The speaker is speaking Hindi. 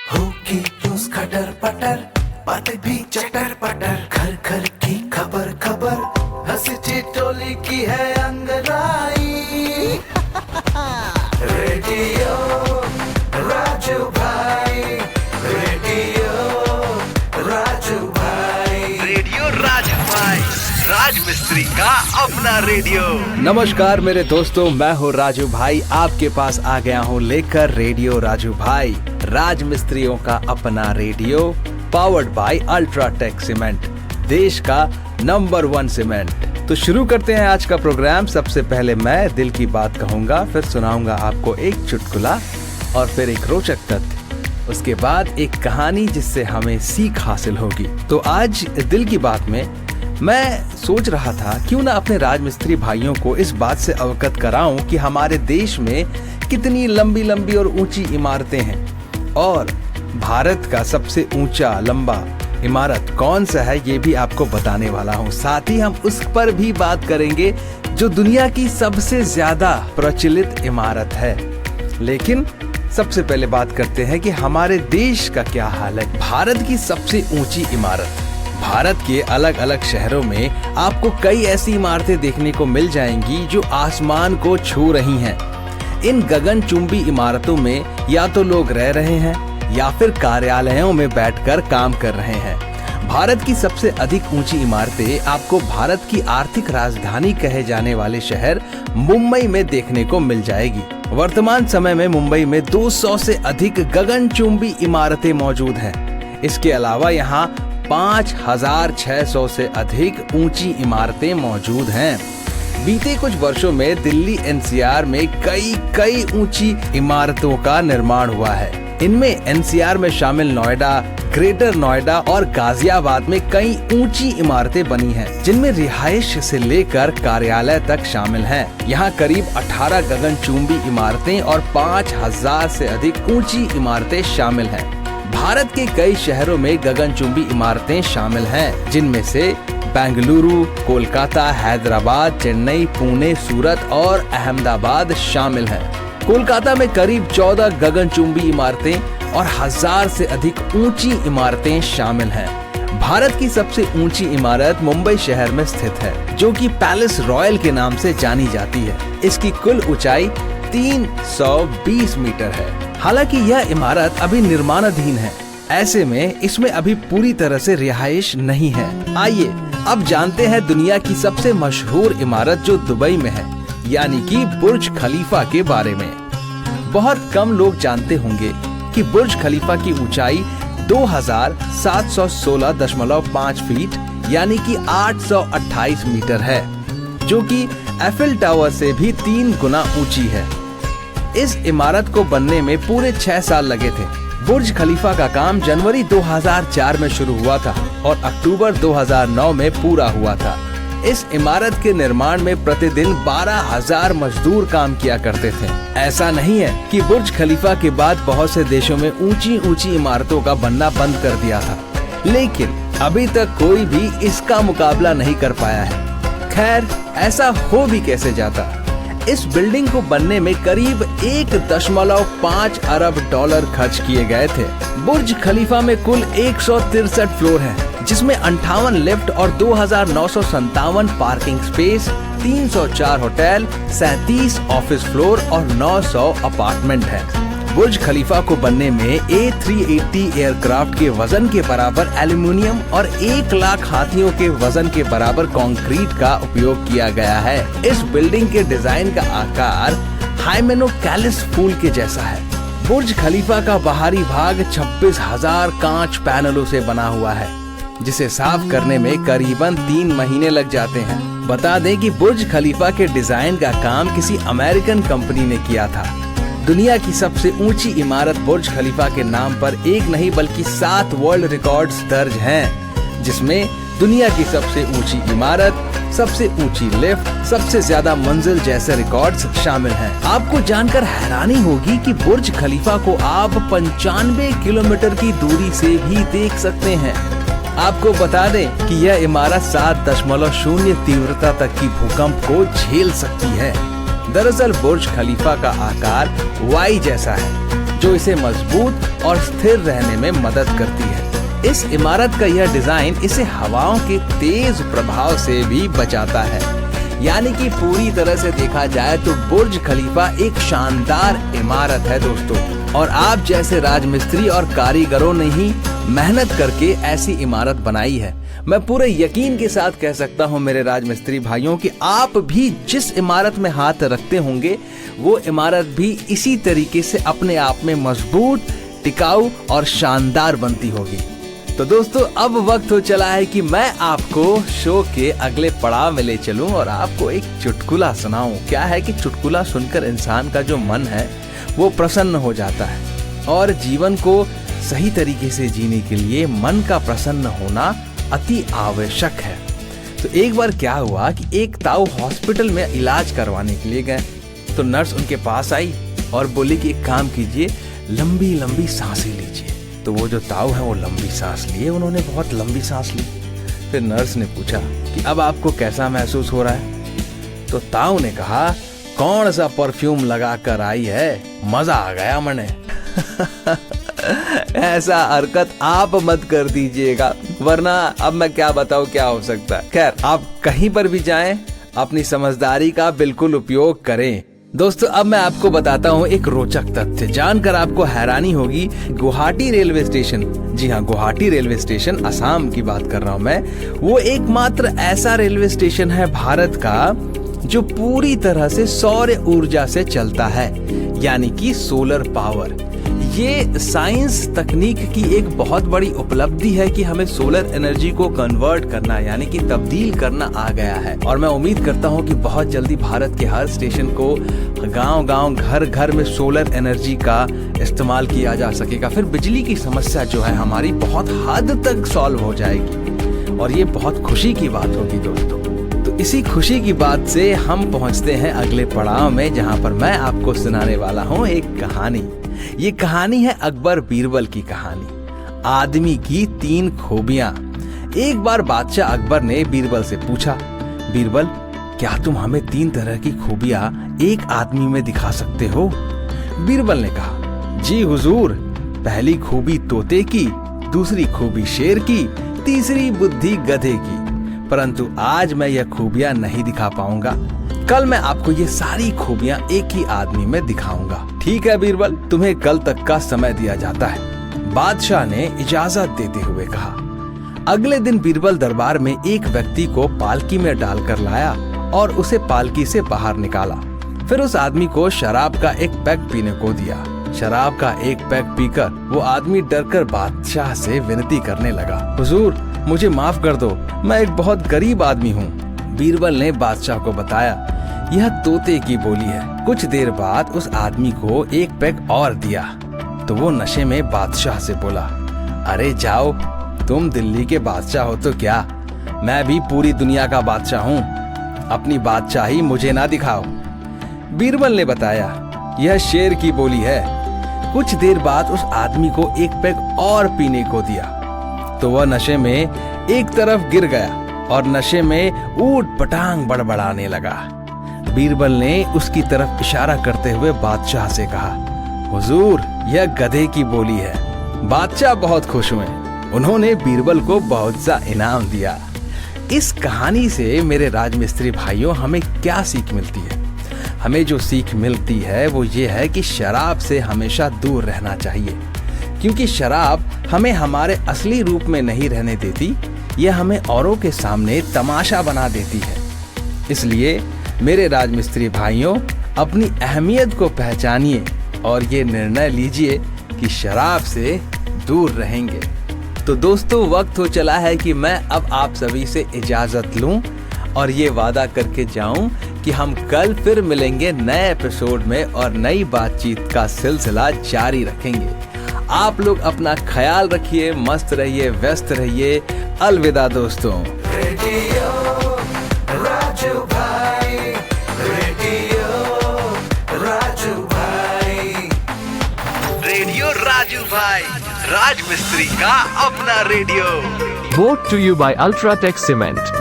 होगी न्यूज़ खटर पटर, बातें भी चटर पटर, घर घर की खबर खबर, हंसी टोली की है अंगड़ाई। रेडियो राजू भाई, रेडियो राजू भाई, रेडियो राजू भाई, राज मिस्त्री का अपना रेडियो। नमस्कार मेरे दोस्तों, मैं हूँ राजू भाई, आपके पास आ गया हूँ लेकर रेडियो राजू भाई, राज मिस्त्रियों का अपना radio, powered by UltraTech cement, देश का नंबर 1 सीमेंट। तो शुरू करते हैं आज का प्रोग्राम। सबसे पहले मैं दिल की बात कहूंगा, फिर सुनाऊंगा आपको एक चुटकुला और फिर एक रोचक तथ्य, उसके बाद एक कहानी जिससे हमें सीख हासिल होगी। तो आज दिल की बात में मैं सोच रहा था क्यों ना अपने राजमिस्त्री भाइयों को इस बात से अवगत कराऊं कि हमारे देश में कितनी लंबी लंबी और ऊंची इमारतें हैं और भारत का सबसे ऊंचा लंबा इमारत कौन सा है ये भी आपको बताने वाला हूं। साथ ही हम उस पर भी बात करेंगे जो दुनिया की सबसे ज्यादा प्रचलित इमारत है। लेकिन सबसे पहले बात करते हैं कि हमारे देश का क्या हाल है। भारत की सबसे ऊंची इमारत। भारत के अलग अलग शहरों में आपको कई ऐसी इमारतें देखने को मिल जाएंगी जो आसमान को छू रही हैं। इन गगनचुंबी इमारतों में या तो लोग रह रहे हैं या फिर कार्यालयों में बैठकर काम कर रहे हैं। भारत की सबसे अधिक ऊंची इमारतें आपको भारत की आर्थिक राजधानी कहे जाने वाले शहर मुंबई में देखने को मिल जाएगी। वर्तमान समय में मुंबई में 200 से अधिक गगनचुंबी इमारतें मौजूद हैं। इसके अलावा यहाँ 5,600 से अधिक ऊंची इमारतें मौजूद हैं। बीते कुछ वर्षों में दिल्ली एनसीआर में कई ऊंची इमारतों का निर्माण हुआ है। इनमें एनसीआर में शामिल नोएडा, ग्रेटर नोएडा और गाजियाबाद में कई ऊंची इमारतें बनी हैं, जिनमें रिहाइश से लेकर कार्यालय तक शामिल हैं। यहाँ करीब 18 गगनचुंबी इमारतें और 5,000 से अधिक ऊंची इमारतें शामिल हैं। भारत के कई शहरों में गगनचुंबी इमारतें शामिल हैं, जिनमें से बेंगलुरु, कोलकाता, हैदराबाद, चेन्नई, पुणे, सूरत और अहमदाबाद शामिल हैं। कोलकाता में करीब 14 गगनचुंबी इमारतें और 1000 से अधिक ऊंची इमारतें शामिल हैं। भारत की सबसे ऊंची इमारत मुंबई शहर में स्थित है, जो कि पैलेस रॉयल के नाम से जानी जाती है। इसकी कुल ऊंचाई 320 मीटर है। हालांकि यह इमारत अभी निर्माणाधीन है, ऐसे में इसमें अभी पूरी तरह से रिहाइश नहीं है। आइए अब जानते हैं दुनिया की सबसे मशहूर इमारत जो दुबई में है, यानी कि बुर्ज खलीफा के बारे में। बहुत कम लोग जानते होंगे कि बुर्ज खलीफा की ऊंचाई 2716.5 फीट यानी कि 828 मीटर है, जो कि एफिल टावर से भी 3 गुना ऊंची है। इस इमारत को बनने में पूरे 6 साल लगे थे। बुर्ज खलीफा का काम जनवरी 2004 में शुरू हुआ था और अक्टूबर 2009 में पूरा हुआ था। इस इमारत के निर्माण में प्रतिदिन 12,000 मजदूर काम किया करते थे। ऐसा नहीं है कि बुर्ज खलीफा के बाद बहुत से देशों में ऊंची ऊंची इमारतों का बनना बंद कर दिया था, लेकिन अभी तक कोई भी इसका मुकाबला नहीं कर पाया है। खैर, ऐसा हो भी कैसे जाता। इस बिल्डिंग को बनने में करीब 1.5 अरब डॉलर खर्च किए गए थे। बुर्ज खलीफा में कुल 163 फ्लोर हैं, जिसमें 58 लिफ्ट और 2,957 parking space, 304 hotel, 37 office floor और 900 अपार्टमेंट हैं। बुर्ज खलीफा को बनने में A380 एयरक्राफ्ट के वजन के बराबर एल्यूमिनियम और 1 लाख हाथियों के वजन के बराबर कंक्रीट का उपयोग किया गया है। इस बिल्डिंग के डिजाइन का आकार हाइमेनोकैलिस फूल के जैसा है। बुर्ज खलीफा का बाहरी भाग 26,000 कांच पैनलों से बना हुआ है, जिसे साफ करने में करीबन 3 महीने लग जाते हैं। बता दें कि बुर्ज खलीफा के डिजाइन का काम किसी अमेरिकन कंपनी ने किया था। दुनिया की सबसे ऊंची इमारत बुर्ज खलीफा के नाम पर एक नहीं बल्कि 7 वर्ल्ड रिकॉर्ड्स दर्ज हैं, जिसमें दुनिया की सबसे ऊंची इमारत, सबसे ऊंची लिफ्ट, सबसे ज्यादा मंजिल जैसे रिकॉर्ड्स शामिल हैं। आपको जानकर हैरानी होगी कि बुर्ज खलीफा को आप 95 किलोमीटर की दूरी से भी देख सकते हैं। आपको बता दें कि यह इमारत 7.0 तीव्रता तक की भूकंप को झेल सकती है। दरअसल बुर्ज खलीफा का आकार वाई जैसा है। जो इसे मजबूत और स्थिर रहने में मदद करती है। इस इमारत का यह डिजाइन इसे हवाओं के तेज प्रभाव से भी बचाता है। यानी कि पूरी तरह से देखा जाए तो बुर्ज खलीफा एक शानदार इमारत है दोस्तों, और आप जैसे राजमिस्त्री और कारीगरों ने ही मेहनत करके ऐसी इमारत बनाई है। मैं पूरे यकीन के साथ कह सकता हूं मेरे राजमिस्त्री भाइयों कि आप भी जिस इमारत में हाथ रखते होंगे वो इमारत भी इसी तरीके से अपने आप में मजबूत, टिकाऊ और शानदार बनती होगी। तो दोस्तों अब वक्त हो चला है कि मैं आपको शो के अगले पड़ाव में ले चलूं और आपको एक चुटकुला सुनाऊं। क्या है कि चुटकुला सुनकर इंसान का जो मन है वो प्रसन्न हो जाता है, और जीवन को सही तरीके से जीने के लिए मन का प्रसन्न होना अति आवश्यक है। तो एक बार क्या हुआ कि एक ताऊ हॉस्पिटल में इलाज करवाने के लिए गए, तो नर्स उनके पास आई और बोली कि एक काम कीजिए, लंबी लंबी सांसें लीजिए। तो वो जो ताऊ है वो लंबी सांस लिए, उन्होंने बहुत लंबी सांस ली। फिर नर्स ने पूछा कि अब आपको कैसा महसूस हो रहा है? तो ताऊ ने कहा, कौन सा परफ्यूम लगा कर आई है, मजा आ गया मने। ऐसा हरकत आप मत कर दीजिएगा, वरना अब मैं क्या बताऊं क्या हो सकता है। खैर, आप कहीं पर भी जाएं, अपनी समझदारी का बिल्कुल उपयोग करें। दोस्तों अब मैं आपको बताता हूँ एक रोचक तथ्य, जानकर आपको हैरानी होगी। गुवाहाटी रेलवे स्टेशन, जी हाँ गुवाहाटी रेलवे स्टेशन, असम की बात कर रहा हूँ मैं, वो एकमात्र ऐसा रेलवे स्टेशन है भारत का जो पूरी तरह से सौर ऊर्जा से चलता है, यानी कि सोलर पावर। ये साइंस तकनीक की एक बहुत बड़ी उपलब्धि है कि हमें सोलर एनर्जी को कन्वर्ट करना यानी कि तब्दील करना आ गया है। और मैं उम्मीद करता हूँ कि बहुत जल्दी भारत के हर स्टेशन को गांव-गांव, घर-घर में सोलर एनर्जी का इस्तेमाल किया जा सकेगा। फिर बिजली की समस्या जो है हमारी बहुत हद तक सॉल्व हो जाएगी, और ये बहुत खुशी की बात होगी दोस्तों। तो इसी खुशी की बात से हम पहुंचते हैं अगले पड़ाव में, जहां पर मैं आपको सुनाने वाला हूं एक कहानी। ये कहानी है अकबर बीरबल की कहानी, आदमी की 3 खूबियां। एक बार बादशाह अकबर ने बीरबल से पूछा, बीरबल क्या तुम हमें 3 तरह की खूबियां एक आदमी में दिखा सकते हो? बीरबल ने कहा, जी हुजूर, पहली खूबी तोते की, दूसरी खूबी शेर की, तीसरी बुद्धि गधे की। परंतु आज मैं यह खूबियां नहीं दिखा पाऊंगा, कल मैं आपको ये सारी खूबियां एक ही आदमी में दिखाऊंगा। ठीक है बीरबल, तुम्हें कल तक का समय दिया जाता है। बादशाह ने इजाजत देते हुए कहा। अगले दिन बीरबल दरबार में एक व्यक्ति को पालकी में डालकर लाया और उसे पालकी से बाहर निकाला। फिर उस आदमी को शराब का एक पैक पीने को दिया। शराब का एक पैक पीकर वो आदमी डरकर बादशाह से विनती करने लगा, हुजूर मुझे माफ कर दो, मैं एक बहुत गरीब आदमी हूँ। बीरबल ने बादशाह को बताया, यह तोते की बोली है। कुछ देर बाद उस आदमी को एक पैक और दिया तो वो नशे में बादशाह से बोला, अरे जाओ, तुम दिल्ली के बादशाह हो तो क्या, मैं भी पूरी दुनिया का बादशाह हूँ, अपनी बादशाही मुझे ना दिखाओ। बीरबल ने बताया, यह शेर की बोली है। कुछ देर बाद उस आदमी को एक पैक और पीने को दिया तो वह नशे में एक तरफ गिर गया और नशे में ऊट पटांग बड़बड़ाने लगा। बीरबल ने उसकी तरफ इशारा करते हुए बादशाह से कहा, हुजूर यह गधे की बोली है। बादशाह बहुत खुश हुए, उन्होंने बीरबल को बहुत सा इनाम दिया। इस कहानी से मेरे राजमिस्त्री भाइयों हमें क्या सीख मिलती है? हमें जो सीख मिलती है वो ये है कि शराब से हमेशा दूर रहना चाहिए, क्योंकि शराब हमें हमारे असली रूप में नहीं रहने देती, यह हमें औरों के सामने तमाशा बना देती है। इसलिए मेरे राजमिस्त्री भाइयों, अपनी अहमियत को पहचानिए और ये निर्णय लीजिए कि शराब से दूर रहेंगे। तो दोस्तों वक्त हो चला है कि मैं अब आप सभी से इजाजत लूं और ये वादा करके जाऊं कि हम कल फिर मिलेंगे नए एपिसोड में और नई बातचीत का सिलसिला जारी रखेंगे। आप लोग अपना ख्याल रखिए, मस्त रहिए, व्यस्त रहिए। अलविदा दोस्तों। रेडियो राजू भाई, रेडियो राजू भाई, रेडियो राजू भाई, राज मिस्त्री का अपना radio. Brought to you by Ultratech Cement.